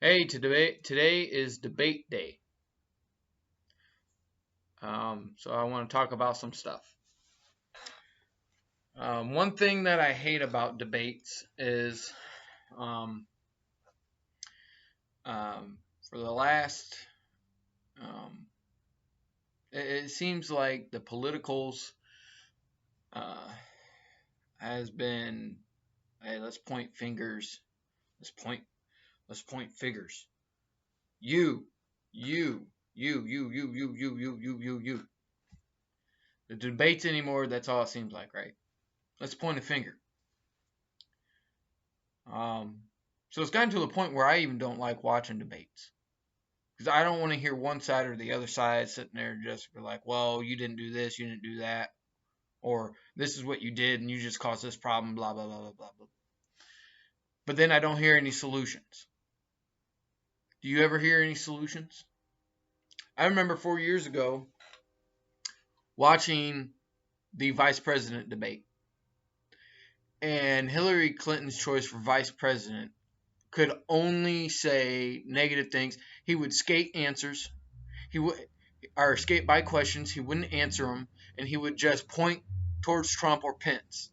Hey, today is debate day. So I want to talk about some stuff. One thing that I hate about debates is um, um, for the last, um, it seems like the politicals uh, has been, hey, let's point fingers, let's point, let's point figures. You, you. The debates anymore, that's all it seems like, right? Let's point a finger. Um, so it's gotten to the point where I even don't like watching debates because I don't want to hear one side or the other side sitting there just be like, well, you didn't do this, you didn't do that, or this is what you did and you just caused this problem, blah, blah, blah, blah, blah, blah. But then I don't hear any solutions. Do you ever hear any solutions? I remember 4 years ago watching the vice president debate, and Hillary Clinton's choice for vice president could only say negative things. He would skate answers. He would or skate by questions. He wouldn't answer them, and he would just point towards Trump or Pence.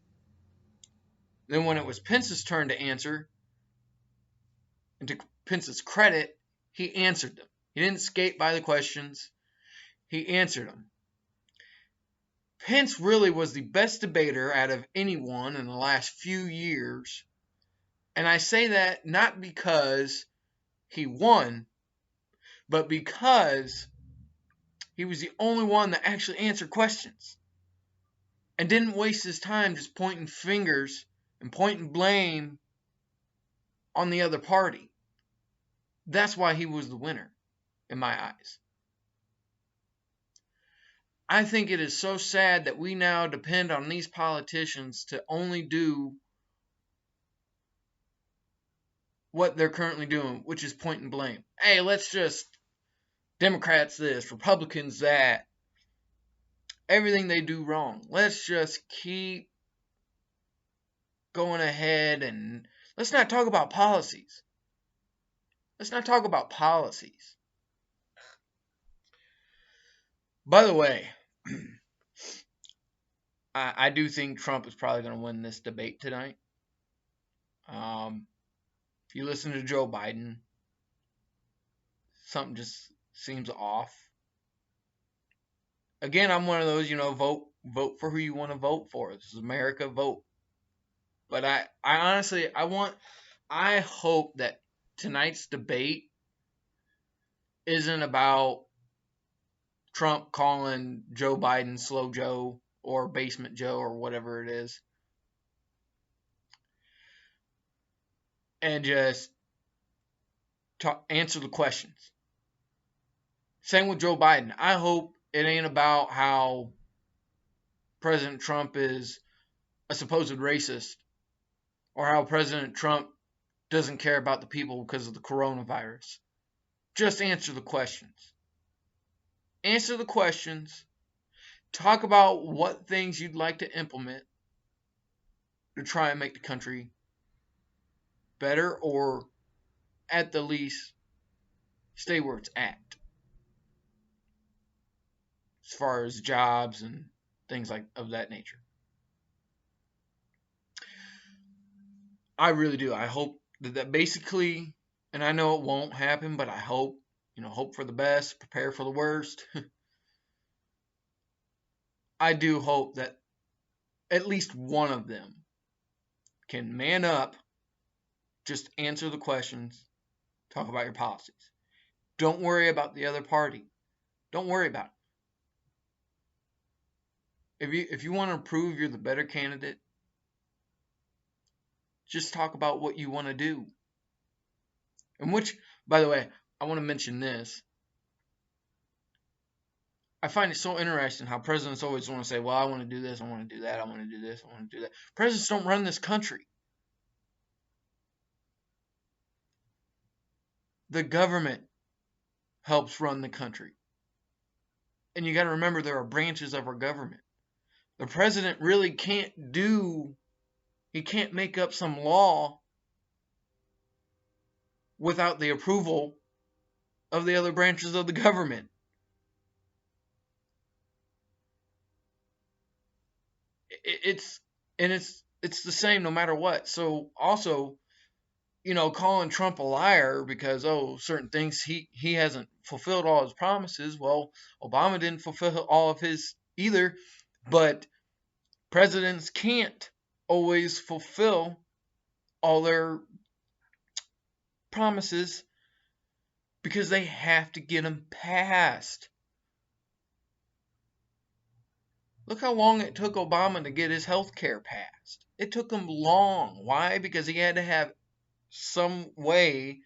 Then when it was Pence's turn to answer, and to Pence's credit, he answered them. He didn't skate by the questions. He answered them. Pence really was the best debater out of anyone in the last few years. And I say that not because he won, but because he was the only one that actually answered questions and didn't waste his time just pointing fingers and pointing blame on the other party. That's why he was the winner, in my eyes. I think it is so sad that we now depend on these politicians to only do what they're currently doing, which is point and blame. Hey, let's just Democrats this, Republicans that, everything they do wrong. Let's just keep going ahead and let's not talk about policies. Let's not talk about policies. By the way, I do think Trump is probably going to win this debate tonight. If you listen to Joe Biden, something just seems off. Again, I'm one of those, vote for who you want to vote for. This is America, vote. But I honestly, I hope that tonight's debate isn't about Trump calling Joe Biden Slow Joe or Basement Joe or whatever it is, and just answer the questions. Same with Joe Biden. I hope it ain't about how President Trump is a supposed racist or how President Trump doesn't care about the people because of the coronavirus. Just answer the questions. Answer the questions. Talk about what things you'd like to implement to try and make the country better, or at the least stay where it's at as far as jobs and things like of that nature. I really do. I hope that basically, and I know it won't happen, but I hope, hope for the best, prepare for the worst. I do hope that at least one of them can man up, just answer the questions, talk about your policies. Don't worry about the other party. Don't worry about it. If you want to prove you're the better candidate, just talk about what you want to do. And which, by the way, I want to mention this. I find it so interesting how presidents always want to say, well, I want to do this, I want to do that, I want to do this, I want to do that. Presidents don't run this country. The government helps run the country. And you got to remember there are branches of our government. The president really he can't make up some law without the approval of the other branches of the government. It's and it's the same no matter what. So also, calling Trump a liar because certain things he hasn't fulfilled all his promises. Well, Obama didn't fulfill all of his either, but presidents can't always fulfill all their promises because they have to get them passed. Look how long it took Obama to get his health care passed. It took him long. Why? Because he had to have some way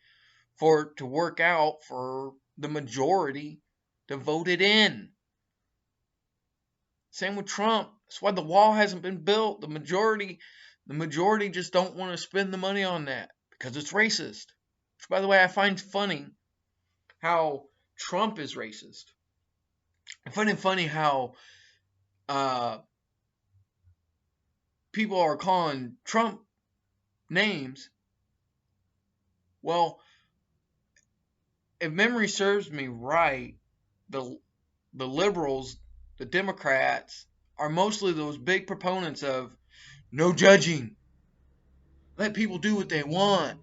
for it to work out for the majority to vote it in. Same with Trump. That's why the wall hasn't been built. The majority just don't want to spend the money on that because it's racist. Which, by the way, I find funny how Trump is racist. I find it funny how people are calling Trump names. Well, if memory serves me right, the liberals, the Democrats, are mostly those big proponents of no judging. Let people do what they want.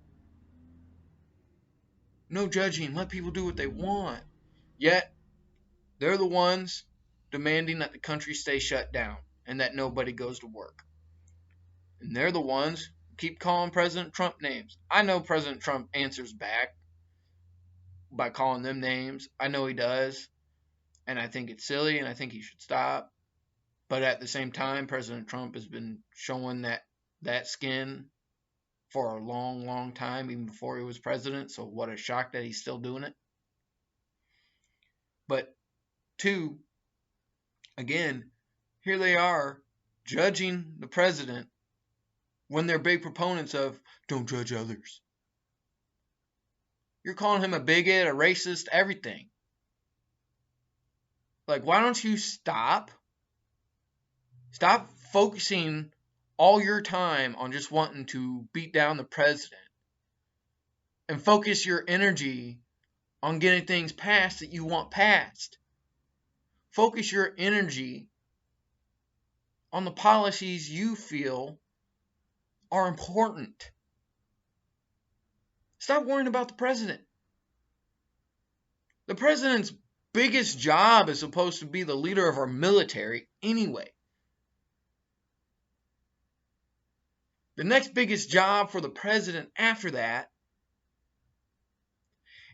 No judging. Let people do what they want. Yet, they're the ones demanding that the country stay shut down and that nobody goes to work. And they're the ones who keep calling President Trump names. I know President Trump answers back by calling them names. I know he does. And I think it's silly and I think he should stop. But at the same time, President Trump has been showing that skin for a long, long time, even before he was president. So what a shock that he's still doing it. But two, again, here they are judging the president when they're big proponents of don't judge others. You're calling him a bigot, a racist, everything. Like, why don't you stop? Stop focusing all your time on just wanting to beat down the president and focus your energy on getting things passed that you want passed. Focus your energy on the policies you feel are important. Stop worrying about the president. The president's biggest job is supposed to be the leader of our military anyway. The next biggest job for the president after that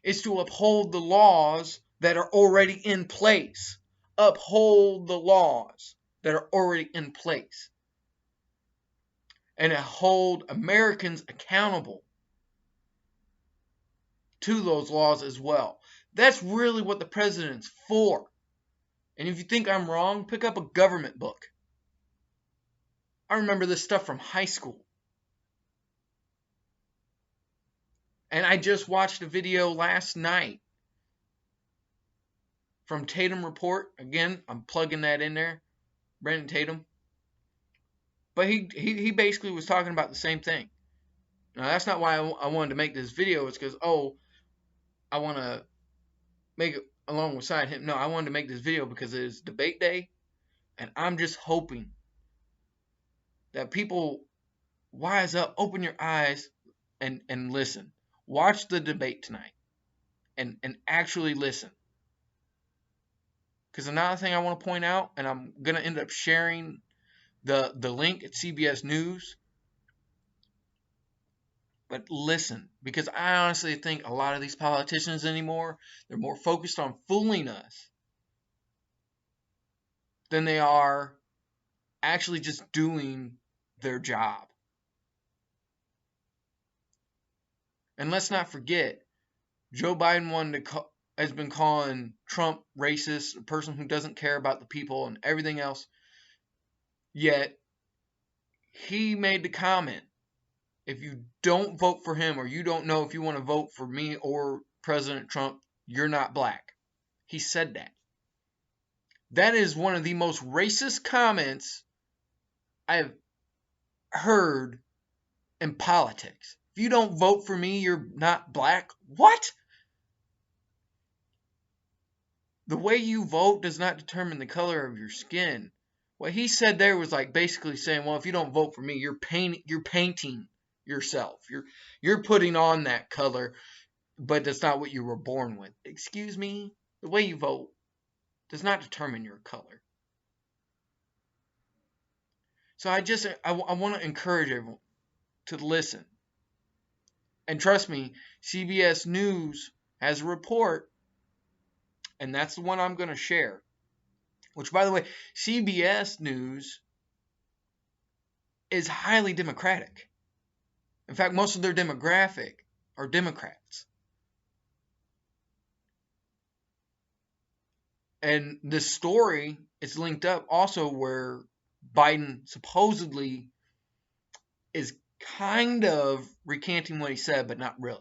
is to uphold the laws that are already in place. Uphold the laws that are already in place. And to hold Americans accountable to those laws as well. That's really what the president's for. And if you think I'm wrong, pick up a government book. I remember this stuff from high school. And I just watched a video last night from Tatum Report. Again, I'm plugging that in there. Brandon Tatum. But he basically was talking about the same thing. Now, that's not why I wanted to make this video. It's because, I want to make it along beside him. No, I wanted to make this video because it is debate day. And I'm just hoping that people wise up, open your eyes, and listen. Watch the debate tonight and actually listen. Because another thing I want to point out, and I'm going to end up sharing the link at CBS News. But listen, because I honestly think a lot of these politicians anymore, they're more focused on fooling us than they are actually just doing their job. And let's not forget, Joe Biden has been calling Trump racist, a person who doesn't care about the people and everything else. Yet, he made the comment, if you don't vote for him or you don't know if you want to vote for me or President Trump, you're not black. He said that. That is one of the most racist comments I've heard in politics. If you don't vote for me, you're not black. What? The way you vote does not determine the color of your skin. What he said there was like basically saying, well, if you don't vote for me, you're painting yourself. You're putting on that color, but that's not what you were born with. Excuse me? The way you vote does not determine your color. So I want to encourage everyone to listen. And trust me, CBS News has a report, and that's the one I'm going to share. Which, by the way, CBS News is highly Democratic. In fact, most of their demographic are Democrats. And the story is linked up also where Biden supposedly is kind of recanting what he said, but not really.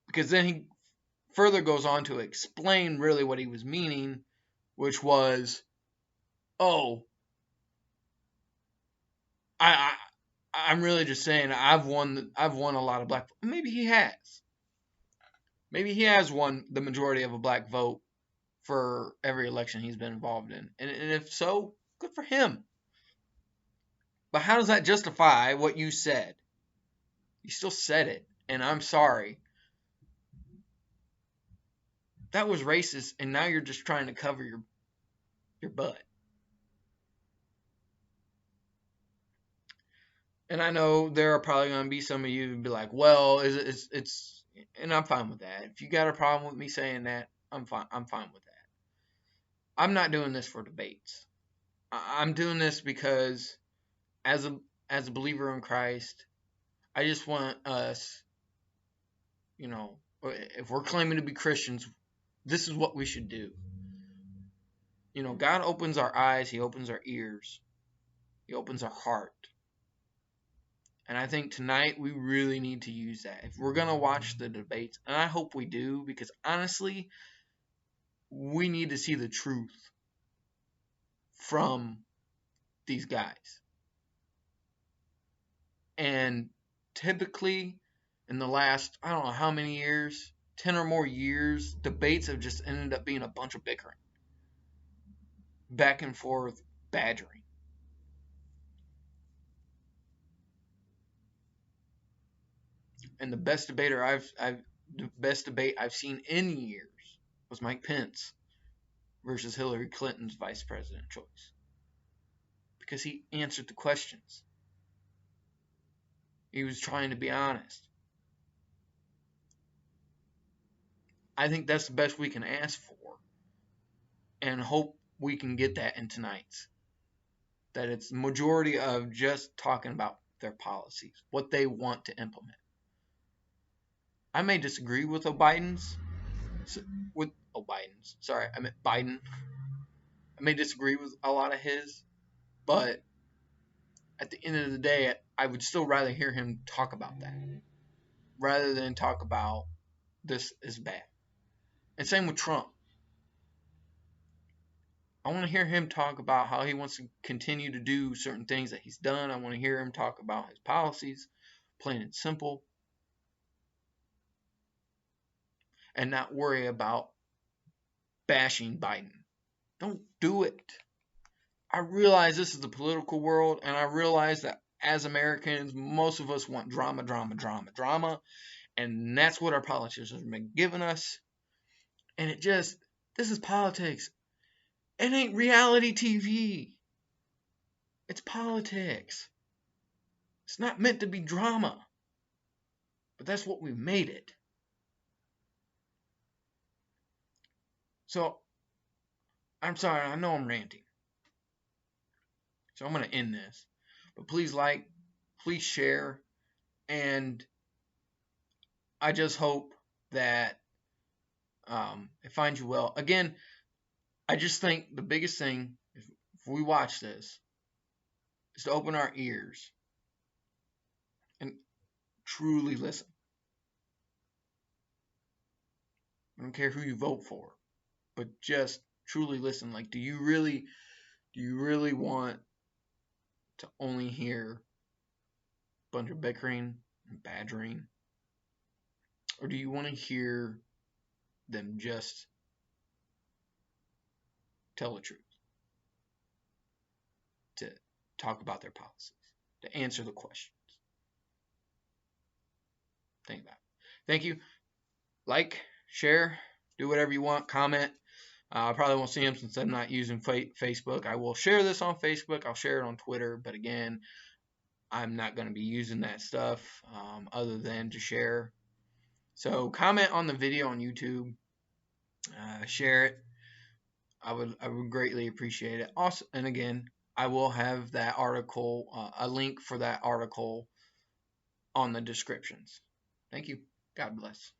Because then he further goes on to explain really what he was meaning, which was, oh, I'm really just saying I've won a lot of black. Maybe he has. Maybe he has won the majority of a black vote for every election he's been involved in. And if so, good for him. But how does that justify what you said? You still said it, and I'm sorry. That was racist, and now you're just trying to cover your butt. And I know there are probably going to be some of you who be like, well, it's, and I'm fine with that. If you got a problem with me saying that, I'm fine with that. I'm not doing this for debates. I'm doing this because as a believer in Christ, I just want us, if we're claiming to be Christians, this is what we should do. God opens our eyes, he opens our ears, he opens our heart. And I think tonight we really need to use that. If we're going to watch the debates, and I hope we do, because honestly, we need to see the truth from these guys. And typically, in the last, I don't know how many years, 10 or more years, debates have just ended up being a bunch of bickering. Back and forth, badgering. And the best debate I've seen in years was Mike Pence versus Hillary Clinton's vice president choice. Because he answered the questions. He was trying to be honest. I think that's the best we can ask for. And hope we can get that in tonight's. That it's the majority of just talking about their policies, what they want to implement. I may disagree with Biden's. Sorry, I meant Biden. I may disagree with a lot of his, but at the end of the day, I would still rather hear him talk about that rather than talk about this is bad. And same with Trump. I want to hear him talk about how he wants to continue to do certain things that he's done. I want to hear him talk about his policies, plain and simple, and not worry about bashing Biden. Don't do it. I realize this is the political world, and I realize that as Americans, most of us want drama, and that's what our politicians have been giving us. And this is politics. It ain't reality TV. It's politics. It's not meant to be drama. But that's what we made it. So, I'm sorry, I know I'm ranting. So I'm going to end this. But please like, please share, and I just hope that it finds you well. Again, I just think the biggest thing, if we watch this, is to open our ears and truly listen. I don't care who you vote for, but just truly listen. Like, do you really want to only hear bunch of bickering and badgering? Or do you want to hear them just tell the truth? To talk about their policies, to answer the questions. Think about it. Thank you. Like, share, do whatever you want, comment. I probably won't see them since I'm not using Facebook. I will share this on Facebook. I'll share it on Twitter. But again, I'm not going to be using that stuff other than to share. So comment on the video on YouTube. Share it. I would greatly appreciate it. Also, and again, I will have that article, a link for that article on the descriptions. Thank you. God bless.